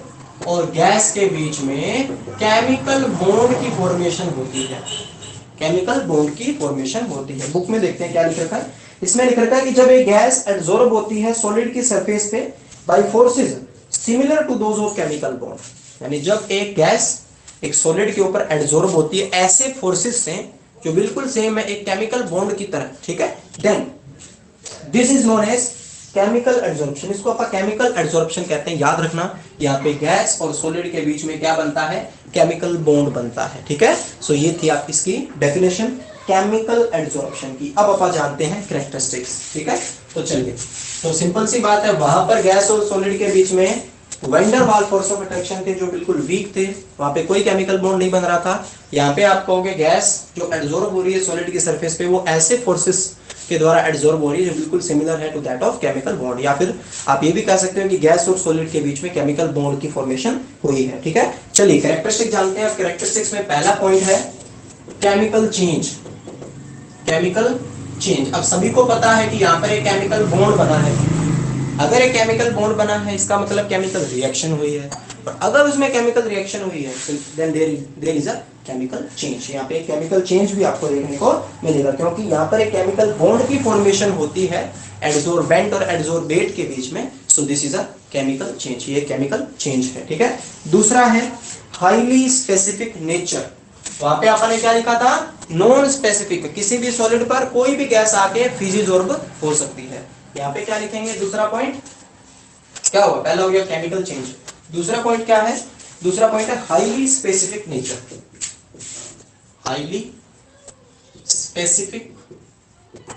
और गैस के बीच में केमिकल बॉन्ड की फॉर्मेशन होती है। केमिकल बॉन्ड की फॉर्मेशन होती है। बुक में देखते हैं क्या लिखा है, इसमें लिख रखा है कि जब एक गैस एडजॉर्ब होती है सॉलिड की सरफेस पे by forces similar to those of chemical bond, यानी जब एक गैस एक सॉलिड के ऊपर एडजॉर्ब होती है ऐसे फोर्सेस से जो बिल्कुल सेम है एक केमिकल बॉन्ड की तरह, ठीक है, then this is known as chemical adsorption. इसको अपन केमिकल एडजॉर्प्शन कहते हैं। याद रखना, यहाँ पे गैस और सॉलिड के बीच में क्या बनता है, केमिकल बॉन्ड बनता है, ठीक है। सो ये थी आप इसकी डेफिनेशन केमिकल एडजॉर्प्शन की। अब अपन जानते हैं कैरेक्टरिस्टिक्स, ठीक है। तो चलिए, तो सिंपल सी बात है, वहां पर गैस और सॉलिड के बीच में van der Waal force of attraction थे जो बिल्कुल वीक थे, वहां पे कोई केमिकल बॉन्ड नहीं बन रहा था। यहाँ पे आप कहोगे गैस जो एडजॉर्ब हो रही है सॉलिड की सरफेस पे वो ऐसे फोर्सेस के द्वारा एडजॉर्ब हो रही है जो बिल्कुल सिमिलर है to that of chemical bond, या फिर आप ये भी कह सकते हो कि गैस और सॉलिड के बीच में केमिकल बॉन्ड की फॉर्मेशन हुई है, ठीक है। चलिए कैरेक्टरिस्टिक जानते हैं। कैरेक्टरिस्टिक्स में पहला पॉइंट है केमिकल चेंज। केमिकल चेंज, अब सभी को पता है कि यहाँ पर एक केमिकल बॉन्ड बना है। अगर एक केमिकल बॉन्ड बना है इसका मतलब केमिकल रिएक्शन हुई है, और अगर उसमें केमिकल रिएक्शन हुई है then there is a chemical change. यहाँ पे केमिकल चेंज भी आपको देखने को मिलेगा, क्योंकि यहाँ पर एक केमिकल बॉन्ड की फॉर्मेशन होती है एडजॉर्बेंट और एडजॉर्बेट के बीच में। So this is a chemical change, ये केमिकल चेंज है, ठीक है। दूसरा है हाईली स्पेसिफिक नेचर। वहां पे आपने क्या लिखा था, नॉन स्पेसिफिक, किसी भी सॉलिड पर कोई भी गैस आके फिजिजॉर्ब हो सकती है। यहाँ पे क्या लिखेंगे, दूसरा पॉइंट क्या हुआ, पहला हो गया केमिकल चेंज, दूसरा पॉइंट क्या है, दूसरा पॉइंट है highly specific nature. Highly specific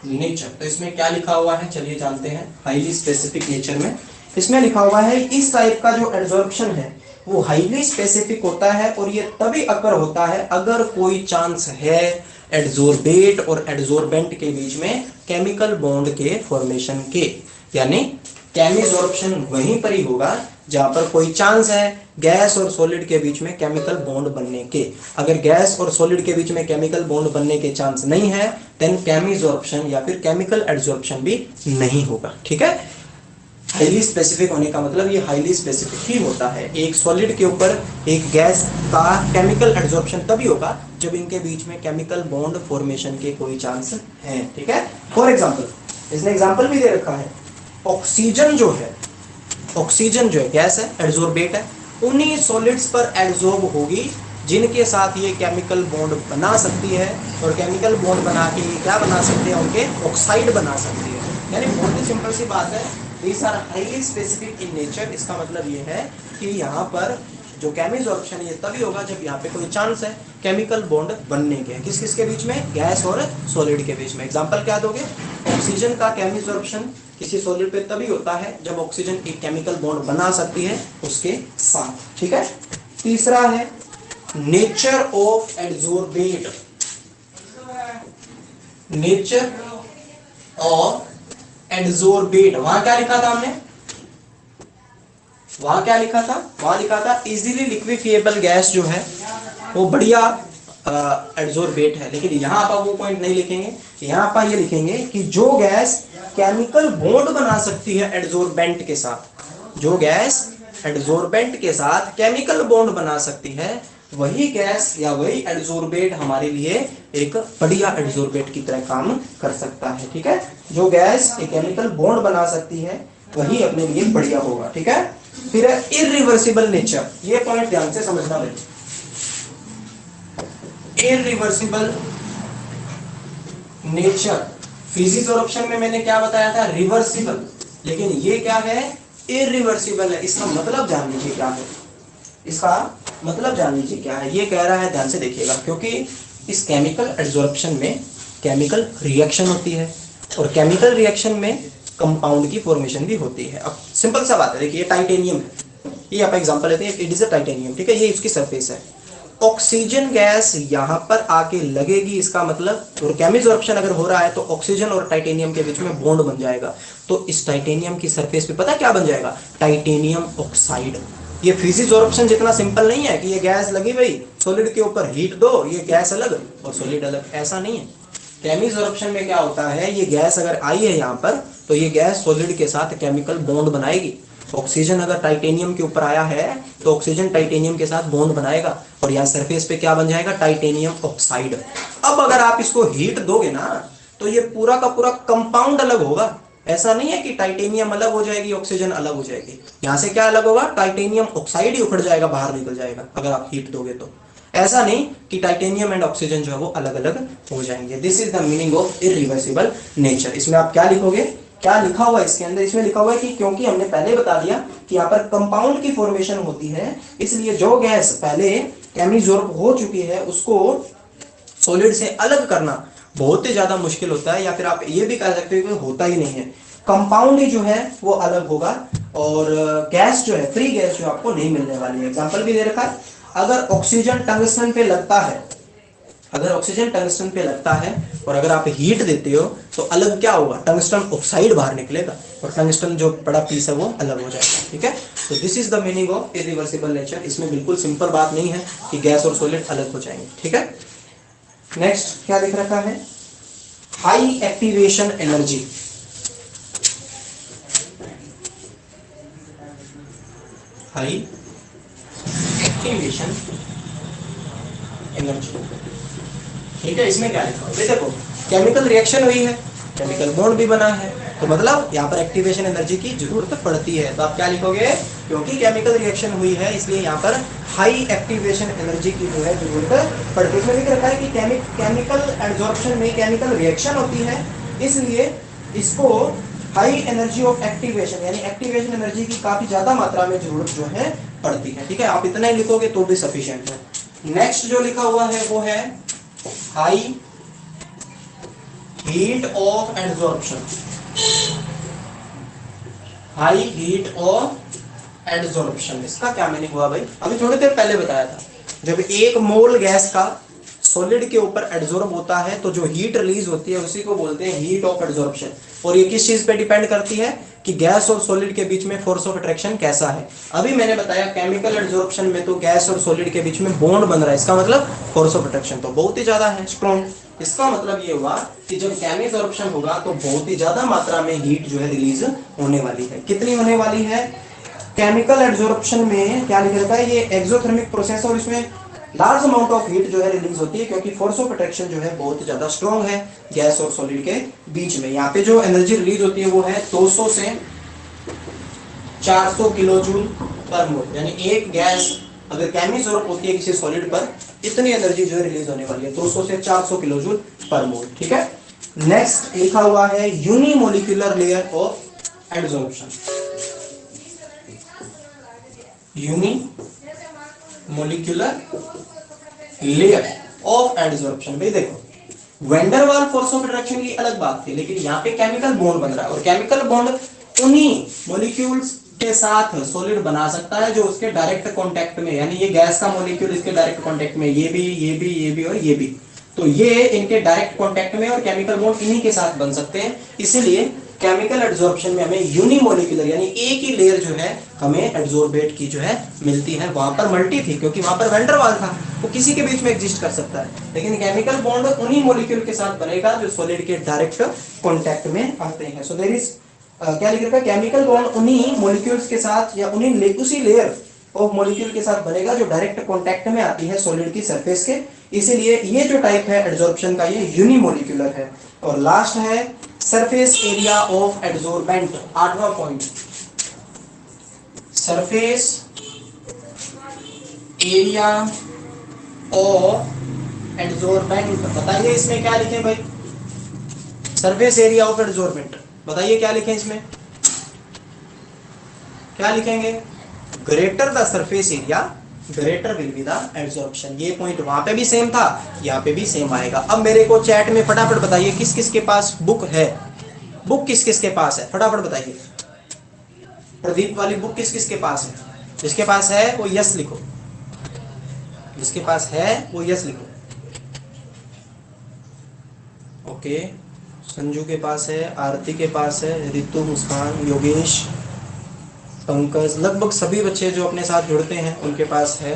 nature, तो इसमें क्या लिखा हुआ है चलिए जानते हैं। हाईली स्पेसिफिक नेचर में इसमें लिखा हुआ है इस टाइप का जो एडजॉर्प्शन है वो हाईली स्पेसिफिक होता है, और ये तभी अकर होता है अगर कोई चांस है एडजॉर्बेट और एडजॉर्बेंट के बीच में केमिकल बॉन्ड के फॉर्मेशन के, यानी केमिजॉर्प्शन वहीं पर ही होगा जहां पर कोई चांस है गैस और सॉलिड के बीच में केमिकल बॉन्ड बनने के। अगर गैस और सॉलिड के बीच में केमिकल बॉन्ड बनने के चांस नहीं है देन केमिजॉर्प्शन या फिर केमिकल एडजॉर्प्शन भी नहीं होगा, ठीक है। हाईली स्पेसिफिक होने का मतलब ये हाईली स्पेसिफिक ही होता है। एक सॉलिड के ऊपर एक गैस का केमिकल एडजॉर्प्शन तभी होगा जब इनके बीच में केमिकल बॉन्ड फॉर्मेशन के कोई चांस है, ठीक है। फॉर एग्जांपल, इसने एग्जांपल भी दे रखा है, ऑक्सीजन जो है, ऑक्सीजन जो है गैस है, एडजॉर्बेट है, उन्हीं सॉलिड्स पर एडजॉर्ब होगी जिनके साथ ये केमिकल बॉन्ड बना सकती है, और केमिकल बॉन्ड बना के ये क्या बना सकते हैं, उनके ऑक्साइड बना सकती है। यानी बहुत ही सिंपल सी बात है, these are highly specific in nature। इसका मतलब ये है कि यहाँ पर जो केमिजॉर्प्शन ये तभी होगा जब यहाँ पे कोई चांस है केमिकल बॉन्ड बनने के, किस किस के बीच में, गैस और सॉलिड के बीच में। एग्जांपल क्या दोगे, ऑक्सीजन का केमिजॉर्प्शन किसी सॉलिड पे तभी होता है जब ऑक्सीजन एक केमिकल बॉन्ड बना सकती है उसके साथ, ठीक है। तीसरा है nature of adsorbate. Nature of adsorbate, वहां क्या लिखा था हमने, वहां क्या लिखा था, वहां लिखा था इजीली लिक्विफिएबल गैस जो है वो बढ़िया एडजॉर्बेट है। लेकिन यहाँ आप वो पॉइंट नहीं लिखेंगे, यहाँ आप ये लिखेंगे कि जो गैस केमिकल बॉन्ड बना सकती है एडजॉर्बेंट के साथ, जो गैस एडजॉर्बेंट के साथ केमिकल बॉन्ड बना सकती है वही गैस या वही एडजॉर्बेट हमारे लिए एक बढ़िया एडजॉर्बेट की तरह काम कर सकता है, ठीक है। जो गैस एक केमिकल बॉन्ड बना सकती है वही अपने लिए बढ़िया होगा, ठीक है। फिर है इरिवर्सिबल नेचर, ये पॉइंट ध्यान से समझना भाई। इरिवर्सिबल नेचर, फिजिजॉर्प्शन में मैंने क्या बताया था, रिवर्सिबल, लेकिन ये क्या है, इरिवर्सिबल है। इसका मतलब जान लीजिए क्या है, इसका मतलब जान लीजिए क्या है। ये कह रहा है, ध्यान से देखिएगा, क्योंकि इस केमिकल एडजॉर्प्शन में केमिकल रिएक्शन होती है और केमिकल रिएक्शन में कंपाउंड की फॉर्मेशन भी होती है। अब सिंपल सा बात है, देखिए टाइटेनियम है, ये आप एग्जांपल लेते हैं, इट इज अ टाइटेनियम, ठीक है, ये इसकी सरफेस है। ऑक्सीजन गैस यहाँ पर आके लगेगी, इसका मतलब, और केमिजॉर्प्शन अगर हो रहा है तो ऑक्सीजन और टाइटेनियम के बीच में बॉन्ड बन जाएगा, तो इस टाइटेनियम की सरफेस पे पता क्या बन जाएगा, टाइटेनियम ऑक्साइड। ये फिजिजॉर्प्शन जितना सिंपल नहीं है कि ये गैस लगी भाई सॉलिड के ऊपर हीट दो, ये गैस अलग और सॉलिड अलग, ऐसा नहीं है। केमिजॉर्प्शन में क्या होता है, ये गैस अगर आई है यहाँ पर तो ये गैस सॉलिड के साथ केमिकल बॉन्ड बनाएगी। ऑक्सीजन अगर टाइटेनियम के ऊपर आया है तो ऑक्सीजन टाइटेनियम के साथ बॉन्ड बनाएगा और यहाँ सरफेस पे क्या बन जाएगा, टाइटेनियम ऑक्साइड। अब अगर आप इसको हीट दोगे ना तो ये पूरा का पूरा कंपाउंड अलग होगा। ऐसा नहीं है कि टाइटेनियम अलग हो जाएगी, ऑक्सीजन अलग हो जाएगी। यहां से क्या अलग होगा, टाइटेनियम ऑक्साइड ही उखड़ जाएगा, बाहर निकल जाएगा अगर आप हीट दोगे तो। ऐसा नहीं कि टाइटेनियम एंड ऑक्सीजन जो है वो अलग अलग हो जाएंगे। This is the meaning of irreversible nature. इसमें आप क्या लिखोगे, क्या लिखा हुआ है इसके अंदर, इसमें लिखा हुआ है कि क्योंकि हमने पहले बता दिया कि यहाँ पर कंपाउंड की फॉर्मेशन होती है, इसलिए जो गैस पहले केमिजोर्ब हो चुकी है उसको सॉलिड से अलग करना बहुत ही ज्यादा मुश्किल होता है, या फिर आप ये भी कह सकते हो कि होता ही नहीं है। कंपाउंड ही जो है वो अलग होगा और गैस जो है, फ्री गैस जो आपको नहीं मिलने वाली है। एग्जांपल भी दे रखा है, अगर ऑक्सीजन टंगस्टन पे लगता है, अगर ऑक्सीजन टंगस्टन पे लगता है और अगर आप हीट देते हो तो अलग क्या होगा, टंगस्टन ऑक्साइड बाहर निकलेगा और टंगस्टन जो बड़ा पीस है वो अलग हो जाएगा। ठीक है, तो this is the meaning of irreversible nature. इसमें बिल्कुल सिंपल बात नहीं है कि गैस और सॉलिड अलग हो जाएंगे। ठीक है, नेक्स्ट क्या लिख रखा है, high activation energy. High activation energy. ठीक है, इसमें क्या लिखा है, देखो केमिकल रिएक्शन हुई है, केमिकल बॉन्ड भी बना है, तो मतलब यहाँ पर एक्टिवेशन एनर्जी की जरूरत पड़ती है। तो आप क्या लिखोगे, क्योंकि केमिकल रिएक्शन हुई है इसलिए यहाँ पर हाई एक्टिवेशन एनर्जी की जो है जरूरत पड़ती है। इसमें लिख रखा है कि केमिकल एब्जॉर्प्शन में केमिकल रिएक्शन होती है, इसलिए इसको हाई एनर्जी ऑफ एक्टिवेशन यानी एक्टिवेशन एनर्जी की काफी ज्यादा मात्रा में जरूरत जो है पड़ती है। ठीक है, आप इतना ही लिखोगे तो भी सफिशिएंट है। नेक्स्ट जो लिखा हुआ है वो है high heat of absorption. High heat of absorption, इसका क्या मीनिंग हुआ भाई, अभी थोड़ी देर पहले बताया था। जब एक मोल गैस का सॉलिड के ऊपर एब्जॉर्ब होता है तो जो हीट रिलीज होती है उसी को बोलते हैं हीट ऑफ एब्जॉर्प्शन। और ये किस चीज पे डिपेंड करती है कि गैस और सॉलिड के बीच में फोर्स ऑफ अट्रैक्शन कैसा है। अभी मैंने बताया केमिकल एब्जॉर्प्शन में तो गैस और सॉलिड के बीच में बॉन्ड बन रहा है, इसका मतलब फोर्स ऑफ अट्रैक्शन तो बहुत ही ज्यादा है, स्ट्रॉन्ग। इसका मतलब ये हुआ कि जब केमिकल होगा तो बहुत ही ज्यादा मात्रा में हीट जो है रिलीज होने वाली है। कितनी होने वाली है, केमिकल एब्जॉर्प्शन में क्या लिखा रखा है, ये एक्सोथर्मिक प्रोसेस है और इसमें लार्ज अमाउंट ऑफ हीट जो है रिलीज होती है, क्योंकि फोर्स ऑफ अट्रैक्शन जो है बहुत ज्यादा स्ट्रॉन्ग है गैस और सॉलिड के बीच में। यहाँ पे जो एनर्जी रिलीज होती है वो है 200 से 400 किलो जूल पर मोल, यानी एक गैस अगर केमिसॉर्ब होती है किसी सॉलिड पर, इतनी एनर्जी जो है रिलीज होने वाली है 200 से 400 किलो जूल पर मोल। ठीक है, नेक्स्ट लिखा हुआ है unimolecular layer of absorption. Unimolecular layer of absorption. भाई देखो van der Waal force of attraction की अलग बात थी, लेकिन यहाँ पे केमिकल बॉन्ड बन रहा है और केमिकल बॉन्ड उन्हीं मॉलिक्यूल्स के साथ सॉलिड बना सकता है जो उसके डायरेक्ट कांटेक्ट में, यानी ये गैस का मॉलिक्यूल इसके डायरेक्ट कांटेक्ट में, ये भी और ये भी, तो ये इनके डायरेक्ट कांटेक्ट में और केमिकल बॉन्ड इन्हीं के साथ बन सकते हैं। इसीलिए केमिकल एब्जॉर्प्शन में हमें यूनिमोलिक्यूलर यानी एक ही लेयर जो है हमें एब्जॉर्बेट की जो है मिलती है। वहां पर मल्टी थी क्योंकि वहां पर वैन डर वाल था, वो किसी के बीच में एग्जिस्ट कर सकता है, लेकिन केमिकल बॉन्ड उन्हीं मॉलिक्यूल के साथ बनेगा जो सॉलिड के डायरेक्ट कांटेक्ट में आते हैं। सो देयर इज क्या लिख रखा है, केमिकल बॉन्ड उन्हीं मॉलिक्यूल्स के साथ या उसी लेयर ऑफ मॉलिक्यूल के साथ बनेगा जो डायरेक्ट कांटेक्ट में आती है सॉलिड की सरफेस के। इसीलिए ये जो टाइप है एब्जॉर्प्शन का ये यूनिमोलिक्यूलर है। और लास्ट है सरफेस एरिया ऑफ एब्जॉर्बेंट, 8वां point, surface area of absorbent. बताइए इसमें क्या लिखें भाई, सरफेस एरिया ऑफ एब्जॉर्बेंट बताइए क्या लिखें इसमें, क्या लिखेंगे, greater the surface area greater will be the absorption. ये पॉइंट वहां पे भी सेम था, यहाँ पे भी सेम आएगा। अब मेरे को चैट में फटाफट बताइए किस किस के पास बुक है, बुक किस किस के पास है, फटाफट बताइए। प्रदीप वाली बुक किस किस के पास है, जिसके पास है वो यस लिखो, जिसके पास है वो यस लिखो। ओके, संजू के पास है, आरती के पास है, रितु, मुस्कान, योगेश, पंकज, लगभग सभी बच्चे जो अपने साथ जुड़ते हैं उनके पास है।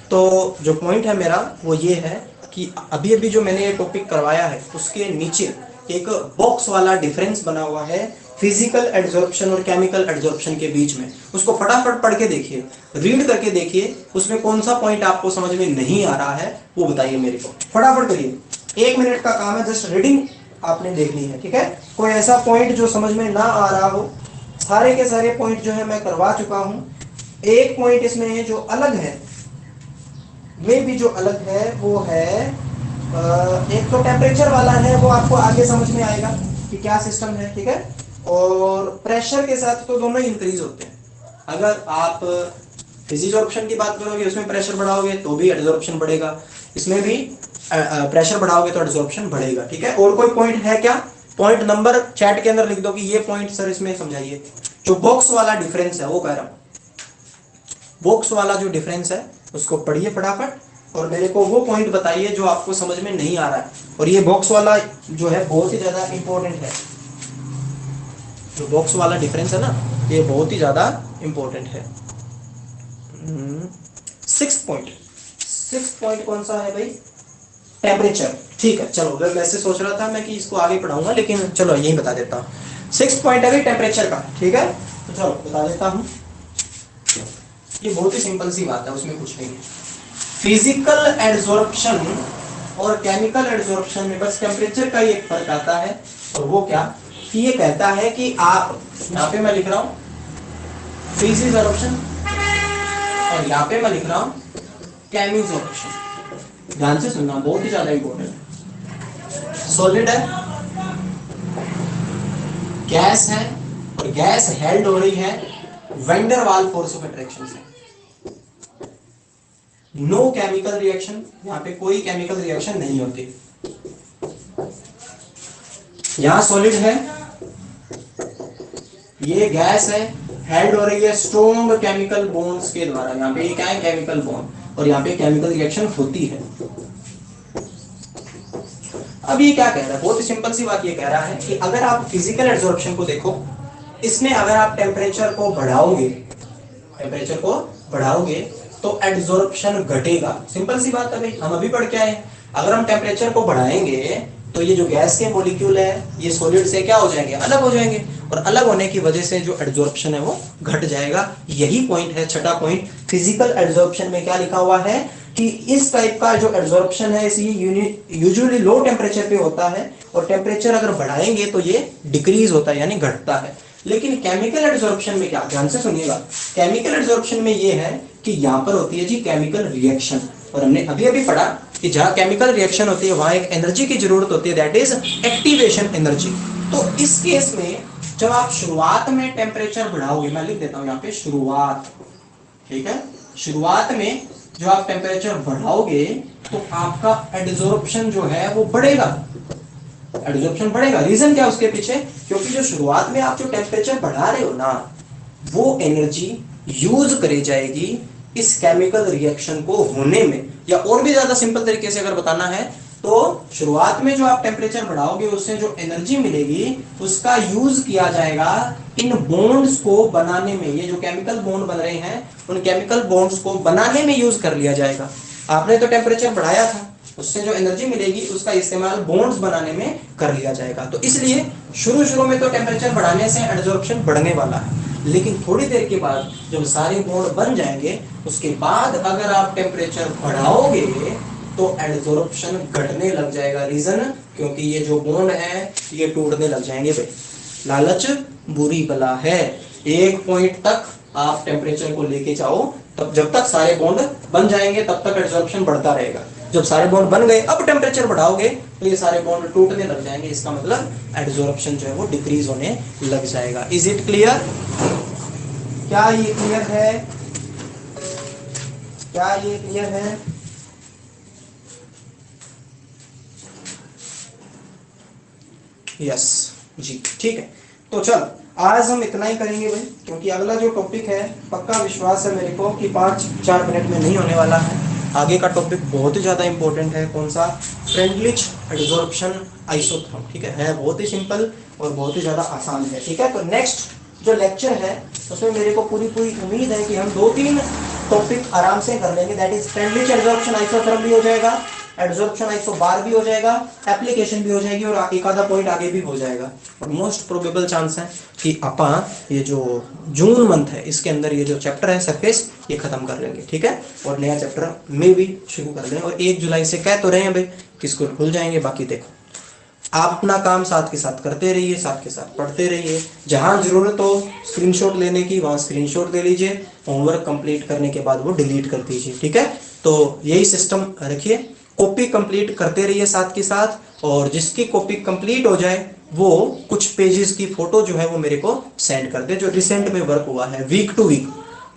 तो जो पॉइंट है मेरा वो ये है कि अभी अभी जो मैंने ये टॉपिक करवाया है उसके नीचे एक बॉक्स वाला डिफरेंस बना हुआ है फिजिकल एब्जॉर्प्शन और केमिकल एब्जॉर्प्शन के बीच में। उसको फटाफट पढ़ के देखिए, रीड करके देखिए, उसमें कौन सा पॉइंट आपको समझ में नहीं आ रहा है वो बताइए मेरे को, फटाफट करिए। 1 मिनट का काम है, जस्ट रीडिंग आपने देखनी है, ठीक है। कोई ऐसा पॉइंट जो समझ में ना आ रहा हो, सारे के सारे पॉइंट जो है मैं करवा चुका हूं। एक पॉइंट इसमें है जो अलग है, में भी जो अलग है वो है एक तो टेम्परेचर वाला है, वो आपको आगे समझ में आएगा कि क्या सिस्टम है, ठीक है। और प्रेशर के साथ तो दोनों ही इंक्रीज होते हैं। अगर आप फिजिसॉर्प्शन की बात करोगे, उसमें प्रेशर बढ़ाओगे तो भी एडसॉर्प्शन बढ़ेगा, इसमें भी प्रेशर बढ़ाओगे तो एडसॉर्प्शन बढ़ेगा, ठीक है। और कोई पॉइंट है क्या? पॉइंट नंबर चैट के अंदर लिख दो कि ये पॉइंट सर इसमें समझाइए। जो बॉक्स वाला डिफरेंस है वो कह रहा हूं, बॉक्स वाला जो डिफरेंस है उसको पढ़िए फटाफट और मेरे को वो पॉइंट बताइए जो आपको समझ में नहीं आ रहा है। और ये बॉक्स वाला जो है बहुत ही ज्यादा इंपॉर्टेंट है, जो बॉक्स वाला डिफरेंस है ना, ये बहुत ही ज्यादा इंपॉर्टेंट है। 6th पॉइंट कौन सा है भाई? टेम्परेचर, ठीक है। चलो वैसे सोच रहा था मैं कि इसको आगे पढ़ाऊंगा, लेकिन चलो यही बता देता हूँ। 6th पॉइंट है भाई टेम्परेचर का, ठीक है। तो चलो बता देता हूँ, ये बहुत ही सिंपल सी बात है, उसमें कुछ नहीं है। फिजिकल एडसॉर्प्शन और केमिकल एडसॉर्प्शन में बस टेम्परेचर का ही एक फर्क आता है, और वो क्या कि ये कहता है कि आप, यहाँ पे मैं लिख रहा हूँ फिजिसॉर्प्शन और यहाँ पे मैं लिख रहा हूँ केमिसॉर्प्शन। ध्यान से सुनना, बहुत ही ज्यादा इंपॉर्टेंट है। सॉलिड है, गैस है, और गैस हेल्ड हो रही है van der Waal force of attraction से। नो केमिकल रिएक्शन, यहां पे कोई केमिकल रिएक्शन नहीं होती। यहां सॉलिड है, ये गैस है, हेल्ड हो रही है स्ट्रॉन्ग केमिकल बॉन्ड्स के द्वारा। यहां पे ये क्या है? केमिकल बॉन्ड, और यहां पे केमिकल रिएक्शन होती है। अब ये क्या कह रहा है? बहुत ही सिंपल सी बात ये कह रहा है कि अगर आप फिजिकल एब्जॉर्प्शन को देखो, इसमें अगर आप टेम्परेचर को बढ़ाओगे, टेम्परेचर को बढ़ाओगे तो एब्जॉर्प्शन घटेगा। सिंपल सी बात है भाई, हम अभी पढ़ के आए। अगर हम टेम्परेचर को बढ़ाएंगे तो ये जो गैस के मॉलिक्यूल है ये सॉलिड से क्या हो जाएंगे? अलग हो जाएंगे, और अलग होने की वजह से जो एब्जॉर्प्शन है वो घट जाएगा। यही पॉइंट है, छठा पॉइंट। फिजिकल एब्जॉर्प्शन में क्या लिखा हुआ है कि इस टाइप का जो एब्जॉर्प्शन है ये यूजुअली लो टेम्परेचर पे होता है, और टेम्परेचर अगर बढ़ाएंगे तो ये डिक्रीज होता है, यानी घटता है। लेकिन केमिकल एब्जॉर्प्शन में क्या? ध्यान से सुनिएगा, केमिकल एब्जॉर्प्शन में ये है कि यहाँ पर होती है जी केमिकल रिएक्शन, और हमने अभी अभी पढ़ा कि जहाँ केमिकल रिएक्शन होती है वहां एक एनर्जी की जरूरत होती है, दैट इज एक्टिवेशन एनर्जी। तो इस केस में जब आप शुरुआत में टेम्परेचर बढ़ाओगे, मैं लिख देता हूं यहाँ पे शुरुआत, ठीक है। शुरुआत में जो आप टेम्परेचर बढ़ाओगे तो आपका एब्जॉर्प्शन जो है वो बढ़ेगा, एब्जॉर्प्शन बढ़ेगा। रीजन क्या उसके पीछे? क्योंकि जो शुरुआत में आप जो टेम्परेचर बढ़ा रहे हो ना, वो एनर्जी यूज करी जाएगी इस केमिकल रिएक्शन को होने में। या और भी ज्यादा सिंपल तरीके से अगर बताना है तो शुरुआत में जो आप टेम्परेचर बढ़ाओगे उससे जो एनर्जी मिलेगी उसका यूज किया जाएगा इन बॉन्ड्स को बनाने में। ये जो केमिकल बॉन्ड बन रहे हैं उन केमिकल बॉन्ड्स को बनाने में यूज कर लिया जाएगा। आपने तो टेम्परेचर बढ़ाया था, उससे जो एनर्जी मिलेगी उसका इस्तेमाल बॉन्ड्स बनाने में कर लिया जाएगा। तो इसलिए शुरू में तो टेम्परेचर बढ़ाने से एब्जॉर्प्शन बढ़ने वाला है, लेकिन थोड़ी देर के बाद जब सारे बॉन्ड बन जाएंगे उसके बाद अगर आप टेम्परेचर बढ़ाओगे तो एब्जॉर्प्शन घटने लग जाएगा। रीजन? क्योंकि ये जो बॉन्ड है ये टूटने लग जाएंगे भाई। लालच बुरी बला है। एक पॉइंट तक आप टेम्परेचर को लेके जाओ, तब जब तक सारे बॉन्ड बन जाएंगे तब तक एब्जॉर्प्शन बढ़ता रहेगा। जब सारे बॉन्ड बन गए, अब टेम्परेचर बढ़ाओगे तो ये सारे बॉन्ड टूटने लग जाएंगे। इसका मतलब एब्जॉर्प्शन जो है वो डिक्रीज होने लग जाएगा। Is it clear? क्या ये क्लियर है? क्या ये क्लियर है? यस जी, ठीक है। तो चल आज हम इतना ही करेंगे भाई, क्योंकि अगला जो टॉपिक है पक्का विश्वास है मेरे को कि 5-4 मिनट में नहीं होने वाला है। आगे का टॉपिक बहुत ही ज्यादा इंपॉर्टेंट है। कौन सा? फ्रेंडलिच एब्जॉर्प्शन आइसोथर्म, ठीक है बहुत ही सिंपल और बहुत ही ज्यादा आसान है, ठीक है। तो नेक्स्ट जो लेक्चर है उसमें मेरे को पूरी उम्मीद है कि हम 2-3 टॉपिक आराम से कर लेंगे। That is Freundlich absorption isotherm भी हो जाएगा, एब्जॉर्प्शन आइसोबार भी हो जाएगा, एप्लीकेशन भी हो जाएगी, और एक आधा पॉइंट आगे भी हो जाएगा। और मोस्ट प्रोबेबल चांस है कि अपन ये जो जून मंथ है इसके अंदर ये जो चैप्टर है सरफेस ये खत्म कर लेंगे, ठीक है। और नया चैप्टर में भी शुरू कर लें, और 1 जुलाई से कह तो रहे हैं भाई कि स्कूल खुल जाएंगे, बाकी देखो। आप अपना काम साथ के साथ करते रहिए, साथ के साथ पढ़ते रहिए। जहां जरूरत हो स्क्रीनशॉट लेने की वहां स्क्रीनशॉट ले लीजिए, होमवर्क कंप्लीट करने के बाद वो डिलीट कर दीजिए, ठीक है। तो यही सिस्टम रखिए, कॉपी कंप्लीट करते रहिए साथ के साथ, और जिसकी कॉपी कंप्लीट हो जाए वो कुछ पेजेस की फोटो जो है वो मेरे को सेंड कर दे, जो रिसेंट में वर्क हुआ है वीक टू वीक।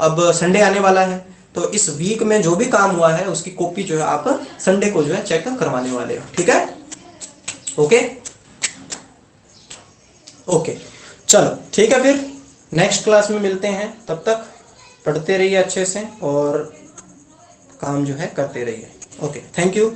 अब संडे आने वाला है, तो इस वीक में जो भी काम हुआ है उसकी कॉपी जो है आप संडे को जो है चेक करवाने वाले हो, ठीक है। ओके ओके, चलो ठीक है, फिर नेक्स्ट क्लास में मिलते हैं। तब तक पढ़ते रहिए अच्छे से और काम जो है करते रहिए। Okay, thank you.